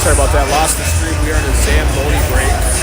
Sorry about that. Lost the stream. We are in a Zamboni break.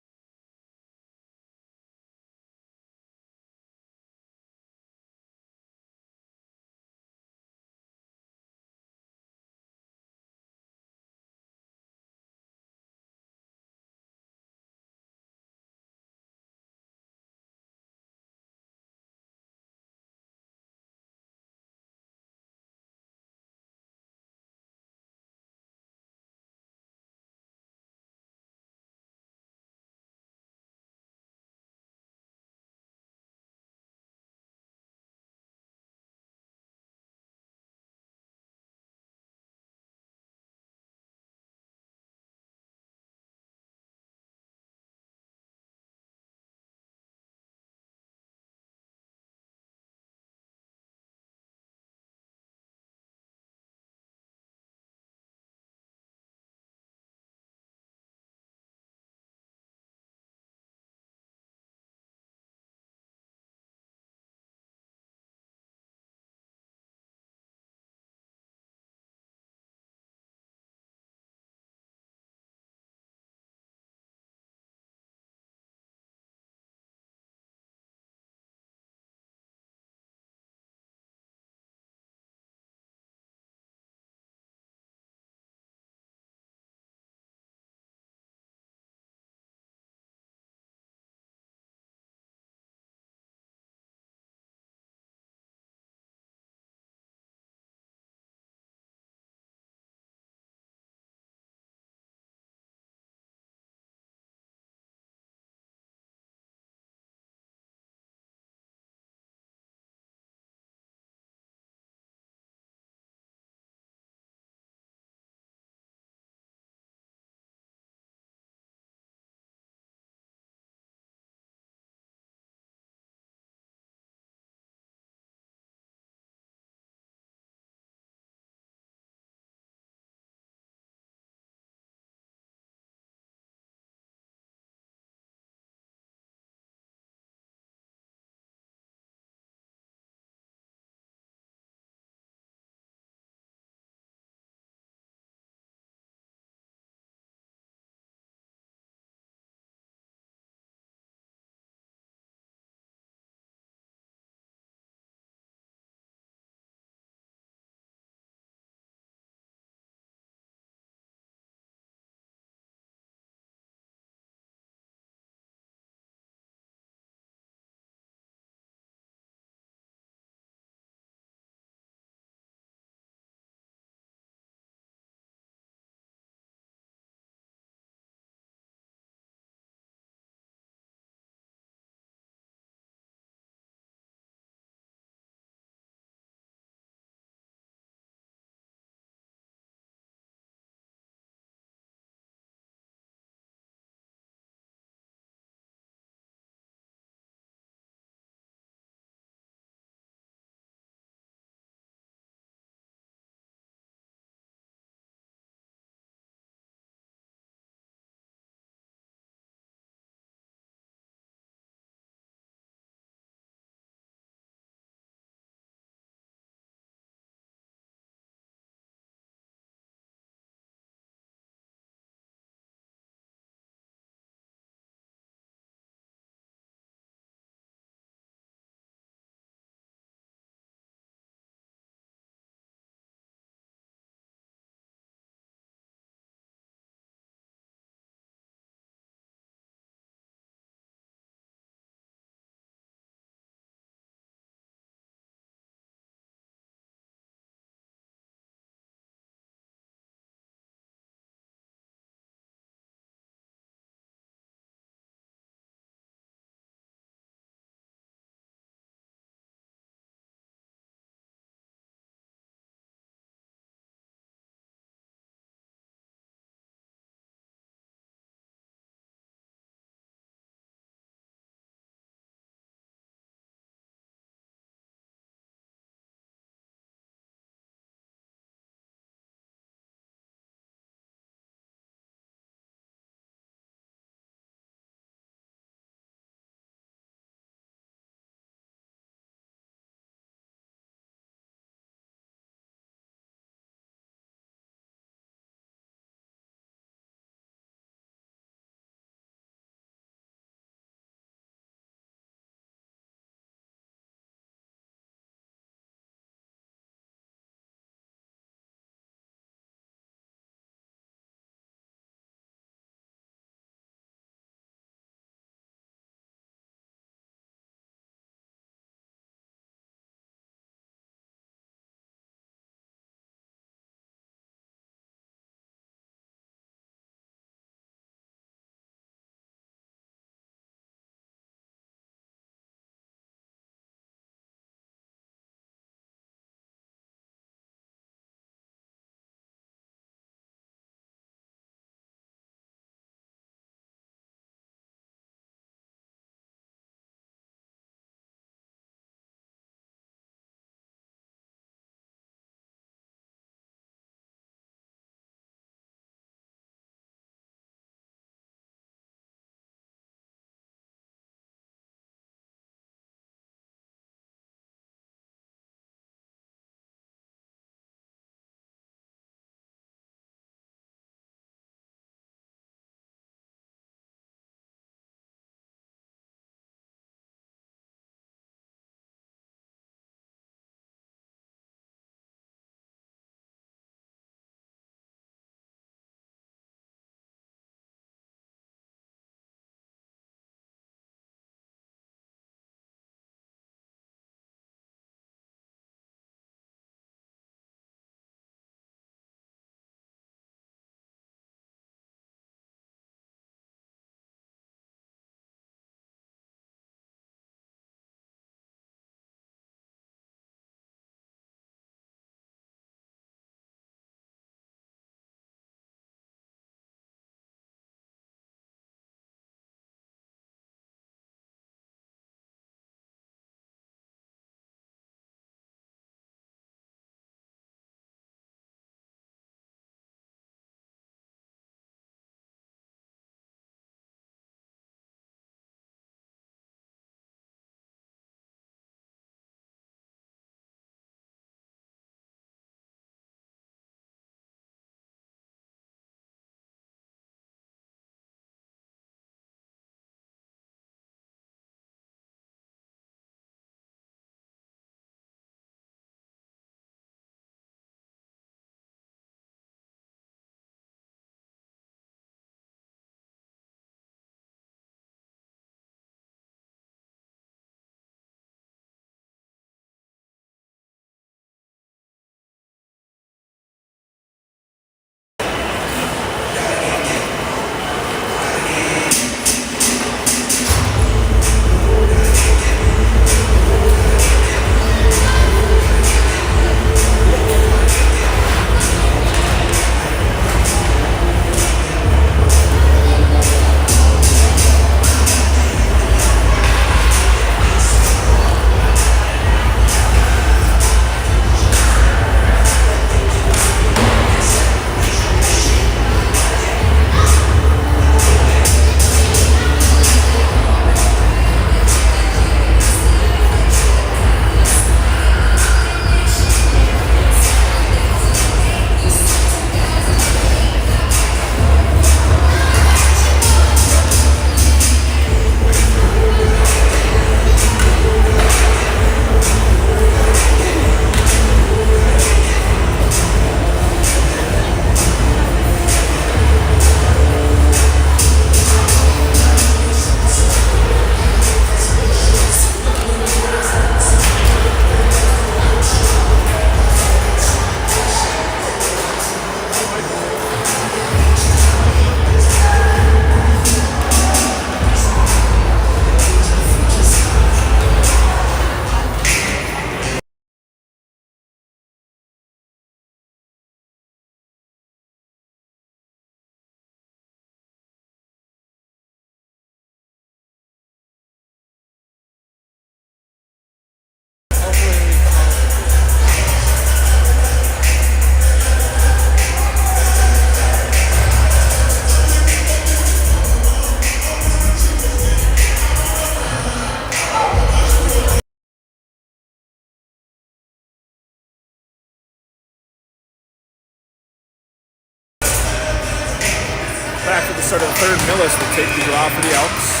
Millis will take the draw for the Elks.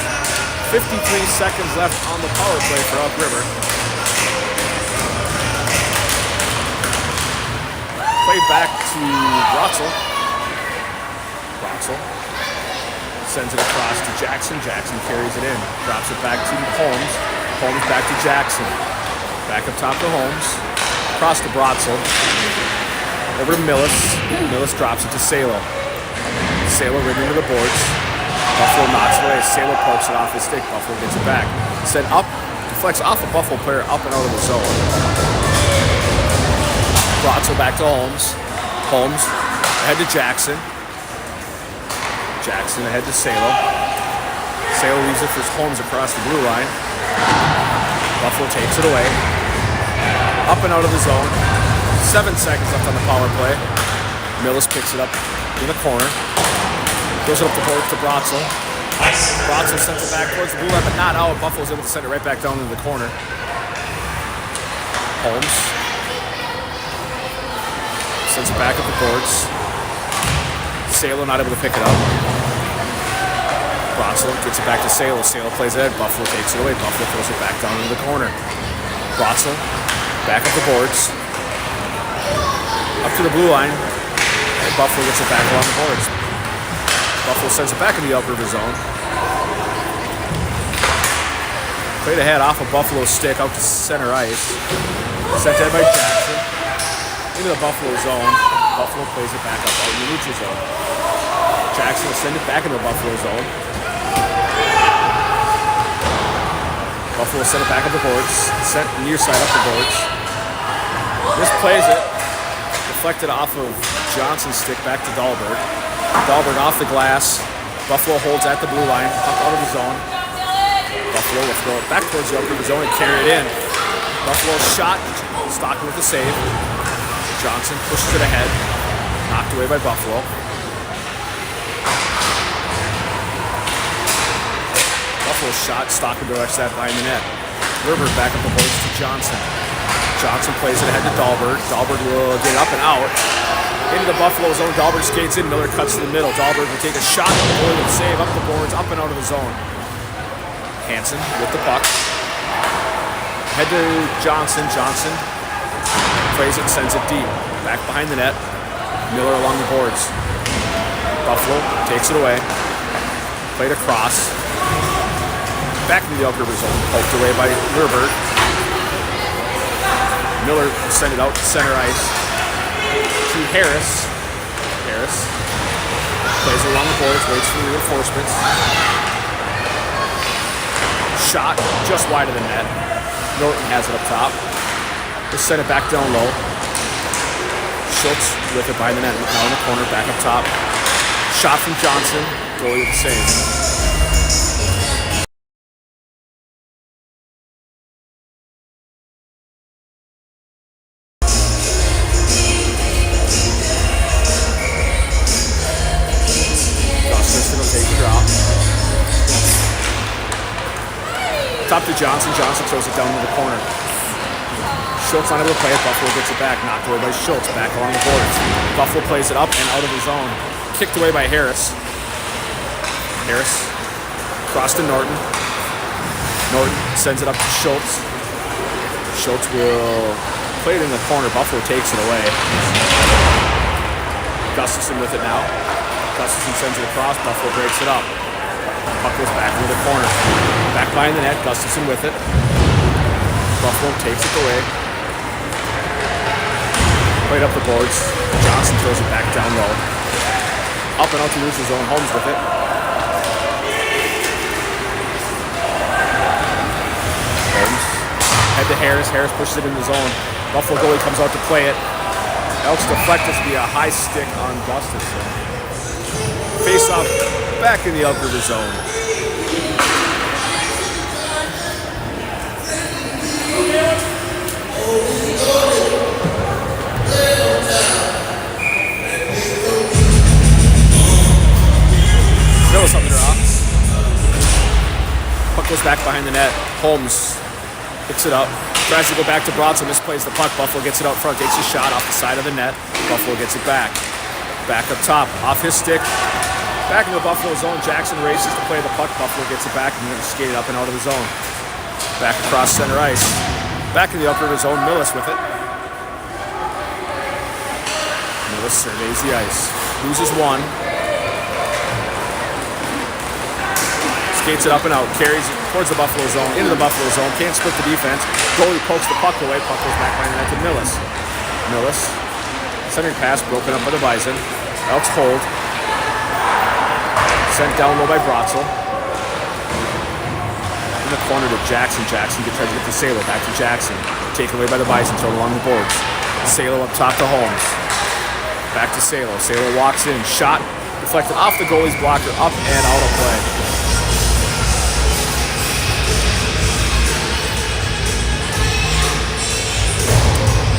53 seconds left on the power play for Elk River. Play back to Brotzel. Brotzel sends it across to Jackson. Jackson carries it in. Drops it back to Holmes. Holmes back to Jackson. Back up top to Holmes. Across to Brotzel. Over to Millis. Millis drops it to Salo. Salo right into the boards. Buffalo knocks it away. Salo pokes it off his stick. Buffalo gets it back. Sent up. Deflects off a Buffalo player up and out of the zone. Brotzel back to Holmes. Holmes ahead to Jackson. Jackson ahead to Salo. Salo leaves it for Holmes across the blue line. Buffalo takes it away. Up and out of the zone. 7 seconds left on the power play. Millis picks it up in the corner. Goes it up the board to Brotzel. Brotzel sends it back towards the blue line, but not out. Buffalo's able to send it right back down into the corner. Holmes sends it back up the boards. Salo not able to pick it up. Brotzel gets it back to Salo. Salo plays it. Buffalo takes it away. Buffalo throws it back down into the corner. Brotzel back up the boards. Up to the blue line. And Buffalo gets it back along the boards. Buffalo sends it back into the Elk River zone. Played ahead off of Buffalo's stick out to center ice. Sent ahead by Jackson. Into the Buffalo zone. Buffalo plays it back up out in the neutral zone. Jackson will send it back into the Buffalo zone. Buffalo send it back up the boards. Sent near side up the boards. This plays it. Deflected off of Johnson's stick back to Dahlberg. Dahlberg off the glass. Buffalo holds at the blue line, up out of the zone. Buffalo will throw it back towards the Elk River zone and carry it in. Buffalo shot, Stockton with the save. Johnson pushes it ahead, knocked away by Buffalo. Buffalo shot, Stockton directs that behind the net. River back up the boards to Johnson. Johnson plays it ahead to Dahlberg. Dahlberg will get up and out. Into the Buffalo zone. Dahlberg skates in. Miller cuts to the middle. Dahlberg will take a shot. Miller will save up the boards, up and out of the zone. Hansen with the puck. Head to Johnson. Johnson plays it, sends it deep. Back behind the net. Miller along the boards. Buffalo takes it away. Played across. Back into the Elk River zone. Poked away by Gerberg. Miller sent it out to center ice to Harris. Harris plays it along the boards, waits for the reinforcements. Shot just wide of the net. Norton has it up top. Just send it back down low. Schultz with it behind the net. Now in the corner, back up top. Shot from Johnson. Goalie with the save. Top to Johnson. Johnson throws it down to the corner. Schultz not able to play it. Buffalo gets it back. Knocked away by Schultz. Back along the boards. Buffalo plays it up and out of the zone. Kicked away by Harris. Harris cross to Norton. Norton sends it up to Schultz. Schultz will play it in the corner. Buffalo takes it away. Gustafson with it now. Gustafson sends it across. Buffalo breaks it up. Puck goes back into the corner. Back behind the net, Gustafson with it. Buffalo takes it away. Played up the boards. Johnson throws it back down low. Up and out to neutral zone. Holmes with it. Holmes. Head to Harris. Harris pushes it in the zone. Buffalo goalie comes out to play it. Elks deflect this to be a high stick on Gustafson. Face off back in the Elk River zone. Millis up the draw. Puck goes back behind the net. Holmes picks it up. Tries to go back to Brotzel. Misplays the puck. Buffalo gets it out front. Takes a shot off the side of the net. Buffalo gets it back. Back up top. Off his stick. Back in the Buffalo zone, Jackson races to play the puck. Buffalo gets it back and then skate it up and out of the zone. Back across center ice. Back in the Elk River zone, Millis with it. Millis surveys the ice. Loses one. Skates it up and out. Carries it towards the Buffalo zone. Into the Buffalo zone. Can't split the defense. Goalie pokes the puck away. Puck goes back behind the net to Millis. Millis. Centering pass broken up by the Bison. Elks hold. Sent down low by Brotzel. In the corner to Jackson. Jackson tries to get to Salo. Back to Jackson. Taken away by the Bison. Thrown along the boards. Salo up top to Holmes. Back to Salo. Salo walks in. Shot deflected off the goalie's blocker. Up and out of play.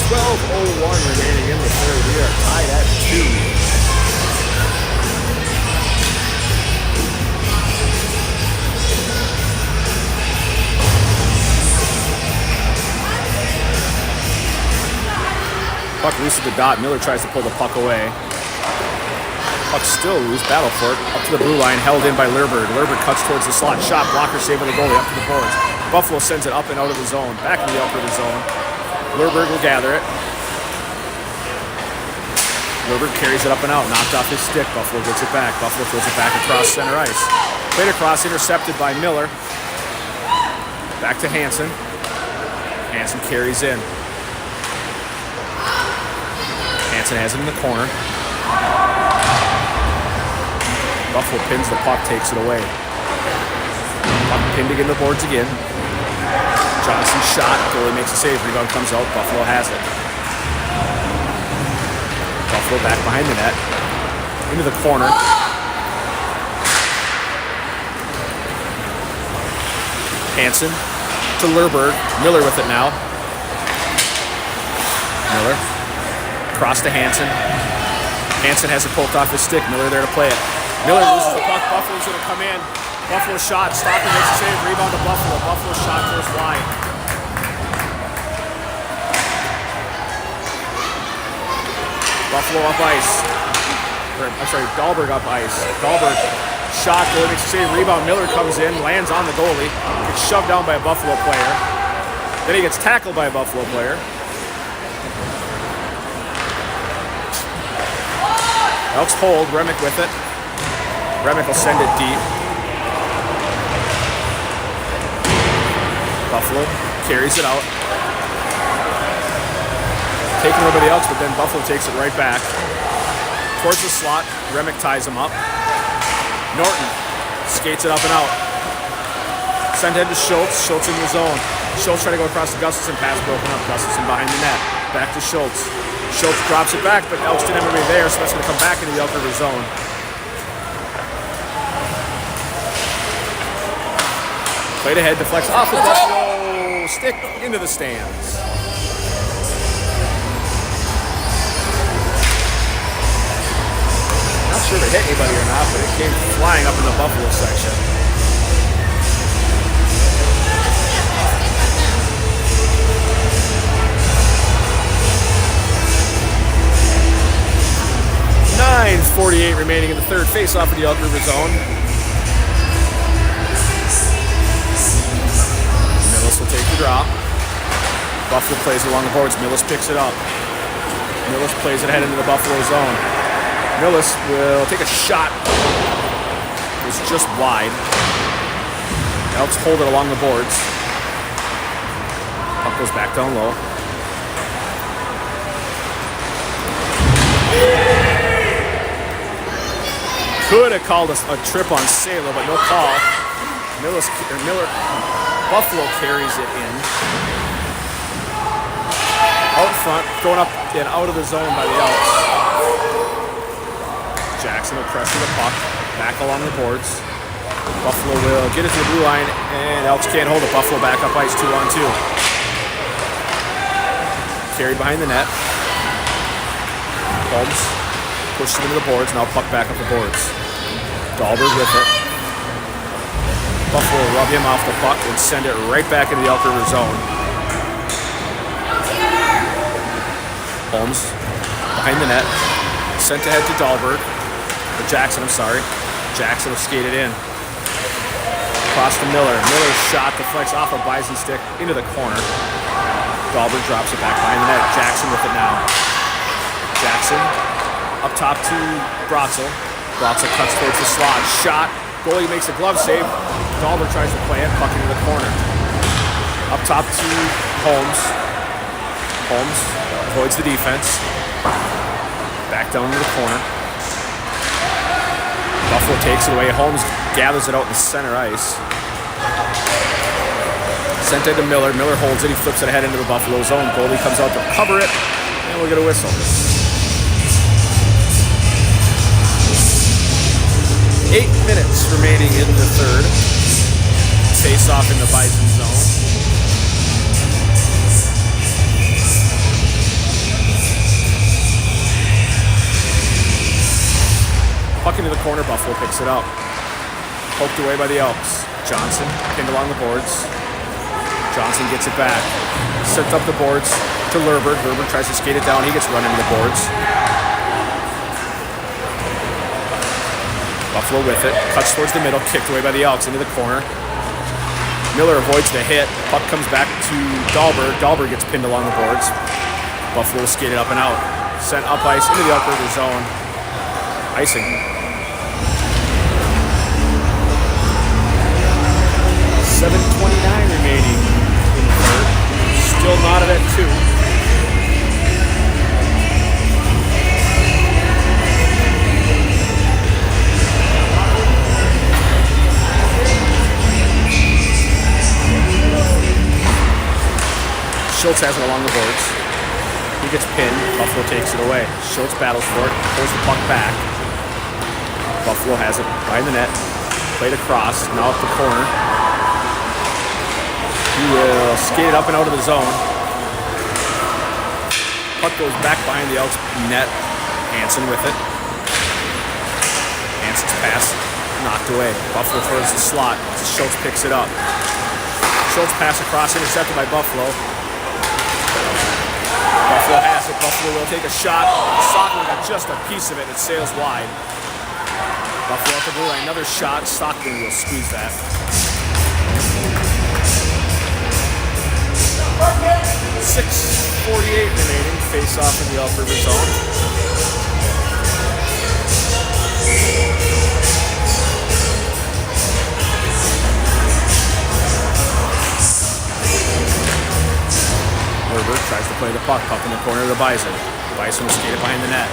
12:01 remaining in the third. We are tied at 2. Puck loose at the dot. Miller tries to pull the puck away. Puck still loose. Battle for it. Up to the blue line. Held in by Lurberg. Lurberg cuts towards the slot. Shot. Blocker save by the goalie. Up to the boards. Buffalo sends it up and out of the zone. Back in the Elk River zone. Lurberg will gather it. Lurberg carries it up and out. Knocked off his stick. Buffalo gets it back. Buffalo throws it back across center ice. Played across. Intercepted by Miller. Back to Hansen. Hansen carries in. Hansen has it in the corner. Buffalo pins the puck, takes it away. Puck pinned again the boards again. Johnson shot. Goalie makes a save. Rebound comes out. Buffalo has it. Buffalo back behind the net. Into the corner. Hansen to Lurberg. Miller with it now. Miller. Cross to Hansen. Hansen has it poked off his stick. Miller there to play it. Miller loses the puck. Buffalo's going to come in. Buffalo shot. Stopping makes a save. Rebound to Buffalo. Buffalo shot goes wide. Buffalo up ice. Dahlberg up ice. Dahlberg shot. Goalie makes a save. Rebound. Miller comes in. Lands on the goalie. Gets shoved down by a Buffalo player. Then he gets tackled by a Buffalo player. Elks hold. Remick with it. Remick will send it deep. Buffalo carries it out. Taking over the Elks, but then Buffalo takes it right back. Towards the slot. Remick ties him up. Norton skates it up and out. Sent head to Schultz. Schultz in the zone. Schultz trying to go across the Gustafson. Pass broken up. Gustafson behind the net. Back to Schultz. Schultz drops it back, but Elks didn't have anybody there, so that's going to come back into the Elk River zone. Played ahead, deflects off the Buffalo stick into the stands. Not sure if it hit anybody or not, but it came flying up in the Buffalo section. .48 remaining in the third. Face off in the Elk River zone. Millis will take the drop. Buffalo plays along the boards. Millis picks it up. Millis plays it ahead into the Buffalo zone. Millis will take a shot. It's just wide. Elks hold it along the boards. Puck goes back down low. Could have called a trip on Salo, but no call. Buffalo carries it in. Out front, going up and out of the zone by the Elks. Jackson will pressure the puck, back along the boards. Buffalo will get it to the blue line, and Elks can't hold it. Buffalo back up ice, 2-on-2. Carried behind the net. Holmes pushes it into the boards, now puck back up the boards. Dahlberg with it. Buffalo rub him off the puck and send it right back into the Elk River zone. Holmes behind the net. Sent ahead to Dahlberg. Or Jackson, I'm sorry. Jackson will skate it in. Across to Miller. Miller's shot deflects off a Bison stick into the corner. Dahlberg drops it back behind the net. Jackson with it now. Jackson up top to Bratzel. Bratzel cuts towards the slot. Shot. Goalie makes a glove save. Dahlberg tries to play it. Puck into the corner. Up top to Holmes. Holmes avoids the defense. Back down into the corner. Buffalo takes it away. Holmes gathers it out in the center ice. Sent it to Miller. Miller holds it. He flips it ahead into the Buffalo zone. Goalie comes out to cover it. And we'll get a whistle. 8 minutes remaining in the third. Face off in the Bison zone. Puck into the corner, Buffalo picks it up. Poked away by the Elks. Johnson pinned along the boards. Johnson gets it back. Sets up the boards to Lurberg. Lurberg tries to skate it down. He gets run into the boards. Buffalo with it. Cuts towards the middle. Kicked away by the Elks into the corner. Miller avoids the hit. Puck comes back to Dahlberg. Dahlberg gets pinned along the boards. Buffalo skated up and out. Sent up ice into the Elk River zone. Icing. 7:29 remaining in the third. Still knotted at 2. Schultz has it along the boards. He gets pinned. Buffalo takes it away. Schultz battles for it. Pulls the puck back. Buffalo has it behind the net. Played across. Now up the corner. He will skate it up and out of the zone. Puck goes back behind the Elks net. Hansen with it. Hansen's pass knocked away. Buffalo throws the slot. Schultz picks it up. Schultz pass across, intercepted by Buffalo. Buffalo has it. Buffalo will take a shot. Stockman got just a piece of it. It sails wide. Buffalo at the blue line. Another shot. Stockman will squeeze that. 6:48 remaining. Face off in the Elk River zone. Herbert tries to play the puck in the corner of the Bison. Bison will skate it behind the net.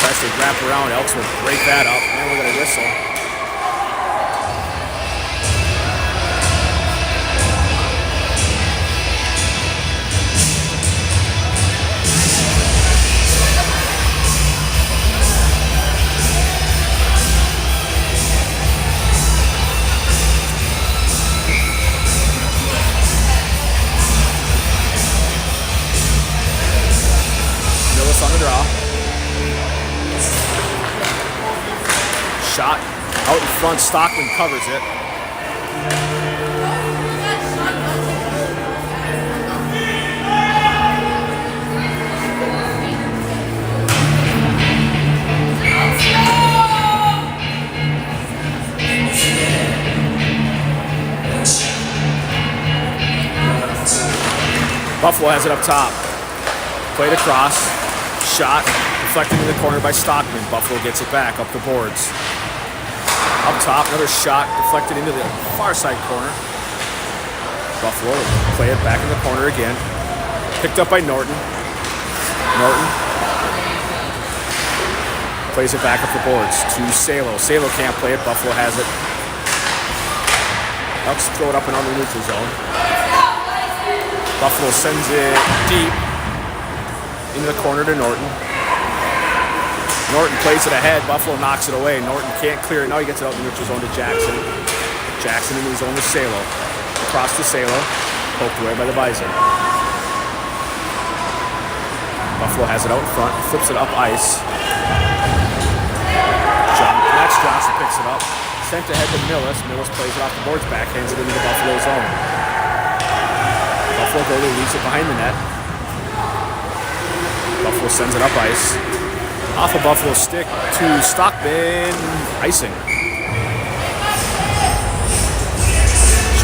Tries to wrap around. Elks will break that up. And we're going to whistle. On the draw. Shot out in front. Stockman covers it. Buffalo has it up top. Played across. Shot deflected in the corner by Stockman. Buffalo gets it back up the boards. Up top, another shot deflected into the far side corner. Buffalo play it back in the corner again. Picked up by Norton. Norton plays it back up the boards to Salo. Salo can't play it. Buffalo has it. Elks throw it up and on the neutral zone. Buffalo sends it deep into the corner to Norton. Norton plays it ahead. Buffalo knocks it away. Norton can't clear it. Now he gets it out in the neutral zone to Jackson. Jackson into his zone to Salo. Across to Salo. Poked away by the Bison. Buffalo has it out in front. Flips it up ice. Max Johnson picks it up. Sent ahead to Millis. Millis plays it off the boards back. Hands it into the Buffalo zone. Buffalo goalie leaves it behind the net. Buffalo sends it up ice. Off of Buffalo's stick to Stockman. Icing.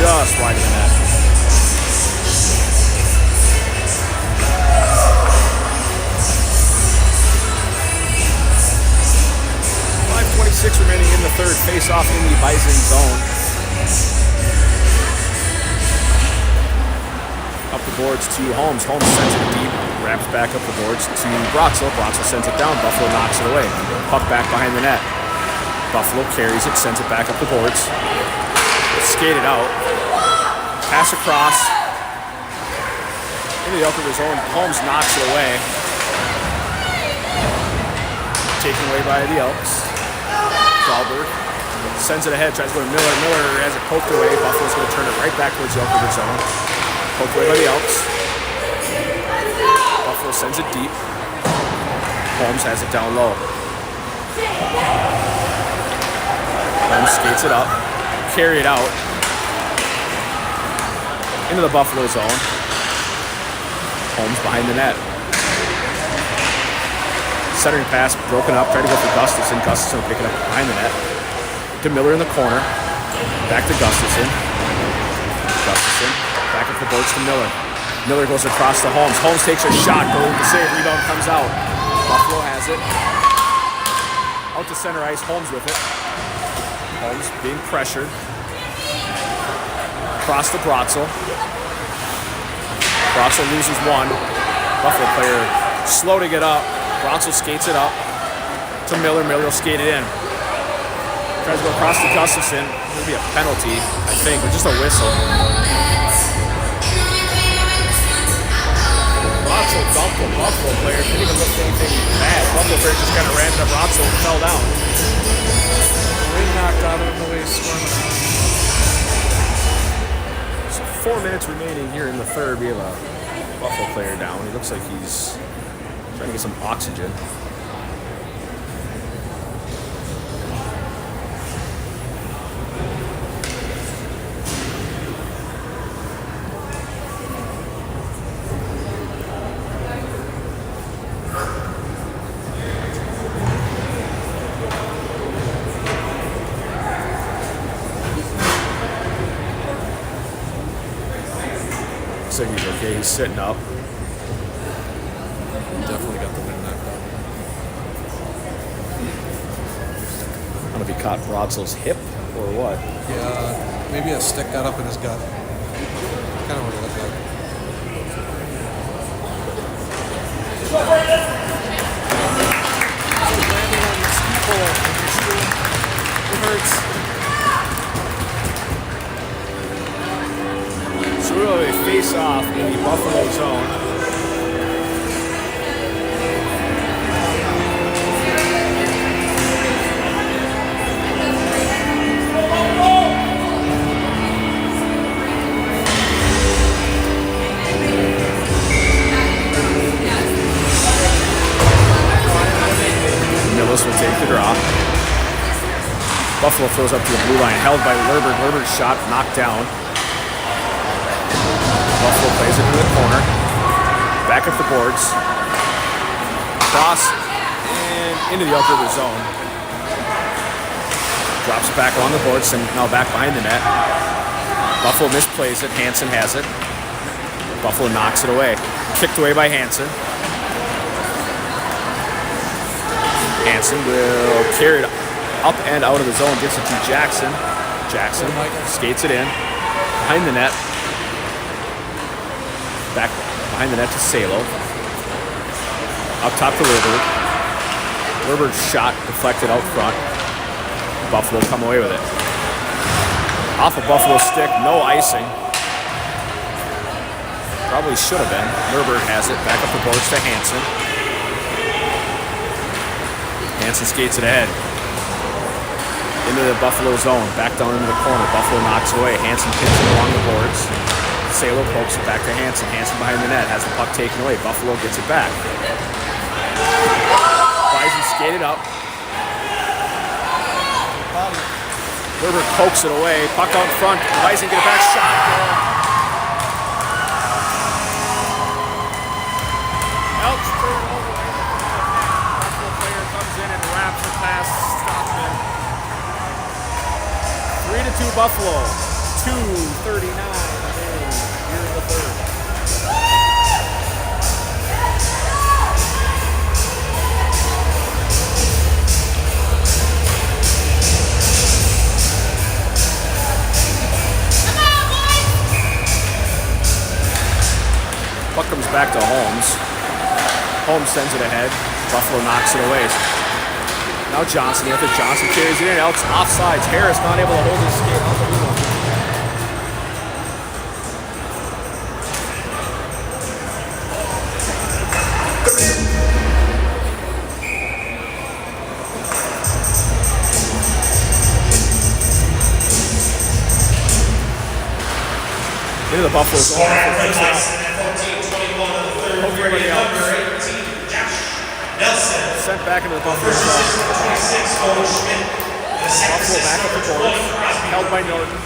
just wide of the net. 5:26 remaining in the third. Face off in the Bison zone. Up the boards to Holmes. Holmes sends it deep. Wraps back up the boards to Brotzel. Brotzel sends it down. Buffalo knocks it away. Puck back behind the net. Buffalo carries it, sends it back up the boards. Skated out. Pass across. Into the Elk River zone. Holmes knocks it away. Taken away by the Elks. Dahlberg sends it ahead, tries to go to Miller. Miller has it poked away. Buffalo's going to turn it right back towards the Elk River zone. Poked away by the Elks. Buffalo sends it deep. Holmes has it down low. Holmes skates it up. Carry it out. Into the Buffalo zone. Holmes behind the net. Centering pass broken up. Tried to go for Gustafson. Gustafson picking up behind the net. To Miller in the corner. Back to Gustafson. Gustafson. Back up the boards to Miller. Miller goes across to Holmes. Holmes takes a shot. Goes to save. Rebound comes out. Buffalo has it. Out to center ice. Holmes with it. Holmes being pressured. Across to Brotzel. Brotzel loses one. Buffalo player slow to get up. Brotzel skates it up to Miller. Miller will skate it in. Tries to go across to Gustafson. It'll be a penalty, I think, or just a whistle. Brotzel dumped the Buffalo player. Didn't even look at anything bad. Buffalo player just kind of ran to Brotzel and fell down. Wind knocked out of him the way he's swimming. So 4 minutes remaining here in the third. We have a Buffalo player down. He looks like he's trying to get some oxygen. Looks like he's okay. He's sitting up. Definitely got the wind knocked out. I don't know if he caught Brotzel's hip or what. Yeah, maybe a stick got up in his gut. Kind of what it looked like. Landing on the ski pole. It hurts. So we'll have a face-off in the Buffalo zone. Millis will take the draw. Buffalo throws up to the blue line, held by Lerberg. Lerberg's shot knocked down. Buffalo plays it in the corner. Back up the boards. Cross and into the Elk River zone. Drops it back along the boards and now back behind the net. Buffalo misplays it. Hansen has it. Buffalo knocks it away. Kicked away by Hansen. Hansen will carry it up and out of the zone. Gets it to Jackson. Jackson skates it in. Behind the net. Back behind the net to Salo. Up top to Lerberg. Lerberg's shot deflected out front. Buffalo come away with it. Off of Buffalo's stick, no icing. Probably should have been. Lerberg has it. Back up the boards to Hansen. Hansen skates it ahead. Into the Buffalo zone. Back down into the corner. Buffalo knocks it away. Hansen pins it along the boards. Salo pokes it back to Hansen. Hansen behind the net. Has the puck taken away. Buffalo gets it back. Bison skated up. Lerberg pokes it away. Puck out in front. Bison get it back. Shot. Goal. Elks turn over. Buffalo player comes in and wraps it past Stockman. 3-2 Buffalo. 2:39 here in the third. Puck comes back to Holmes. Holmes sends it ahead. Buffalo knocks it away. Now Johnson with it. Johnson carries it in. Elks offsides. Harris not able to hold his skate on the rebound. Into the Buffalo zone. Sent back into the Buffalo zone. Buffalo back up the board. Held by Norton.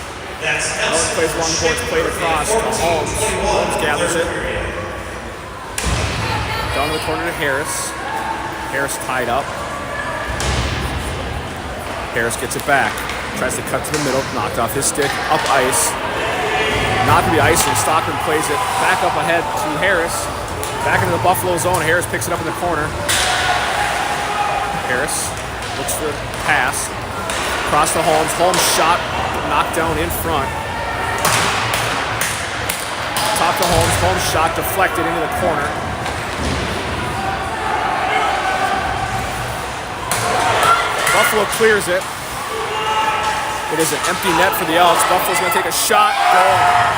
Norton plays along the boards, played across to Holmes. Holmes gathers it. Down to the corner to Harris. Harris tied up. Harris gets it back. Tries to cut to the middle. Knocked off his stick. Up ice. Not to be icing. Stockman plays it back up ahead to Harris. Back into the Buffalo zone. Harris picks it up in the corner. Harris looks for the pass. Across to Holmes. Holmes shot. Knocked down in front. Top to Holmes. Holmes shot deflected into the corner. Buffalo clears it. It is an empty net for the Elks. Buffalo's going to take a shot. Goal.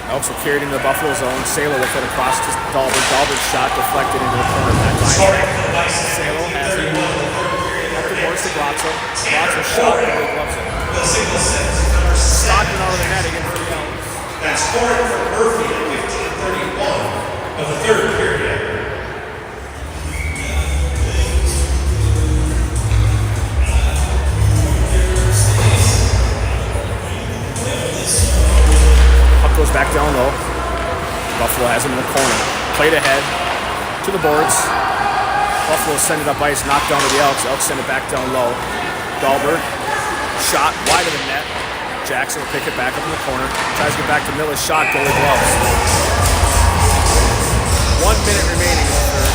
Elks were carried into the Buffalo zone. Salo with it across to Dahlberg. Dahlberg shot deflected into the corner of that line. Salo has it. Up the boards to Brazzo. Brazzo shot, but he gloves it. Stockman out of the net again for the Elks. That's scoring for Murphy at 15:31 of the third period. Goes back down low. Buffalo has him in the corner. Played ahead to the boards. Buffalo send it up ice, knocked down to the Elks. Elks send it back down low. Dahlberg, shot wide of the net. Jackson will pick it back up in the corner. Tries to get back to Miller's shot, goalie gloves. 1 minute remaining in the third.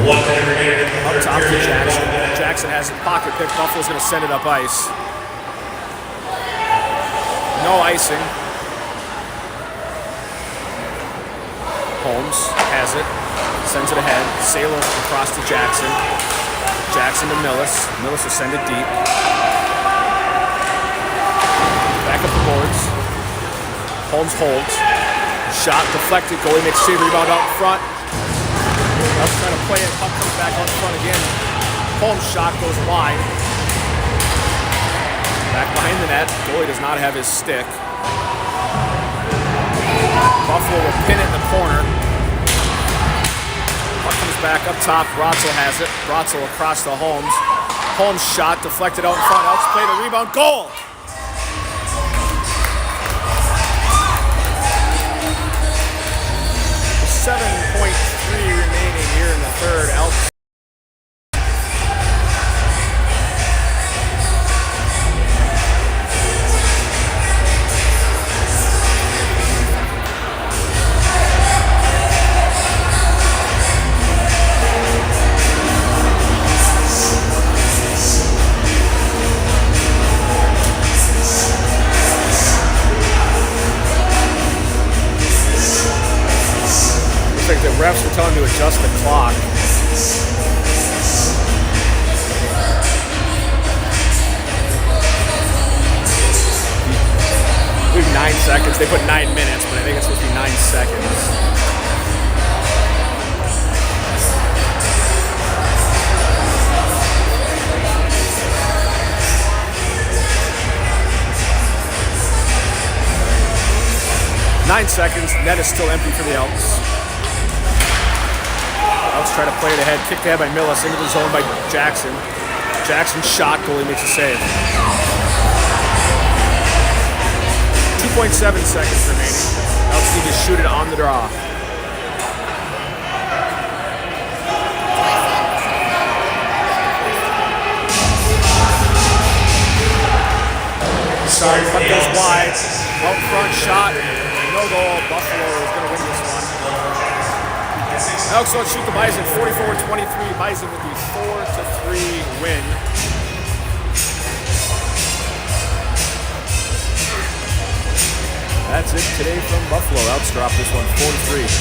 Up top to Jackson. Jackson has a pocket pick. Buffalo's going to send it up ice. No icing. Holmes has it. Sends it ahead. Salo across to Jackson. Jackson to Millis. Millis will send it deep. Back up the boards. Holmes holds. Shot deflected. Goalie makes save. Rebound out in front. Elks trying to play it. Puck comes back on front again. Holmes' shot goes wide. Back behind the net. Goalie does not have his stick. Buffalo will pin it in the corner. Puck comes back up top. Brazzo has it. Brazzo across to Holmes. Holmes' shot deflected out in front. Elks play the rebound. Goal! .3 remaining here in the third. Elks. Looks like the refs were telling him to adjust the clock. We have 9 seconds. They put 9 minutes, but I think it's supposed to be 9 seconds. 9 seconds. Net is still empty for the Elks. Elks try to play it ahead. Kicked ahead by Millis. Into the zone by Jackson. Jackson shot. Goalie makes a save. 2.7 seconds remaining. Elks need to shoot it on the draw. Sorry for the Goes Elks. wide. Out front shot. No goal. Buffalo is going to win this one. Elks don't shoot the Bison. 44-23. Bison with the 4-3 win. That's it today from Buffalo. Elks drop this one 4-3.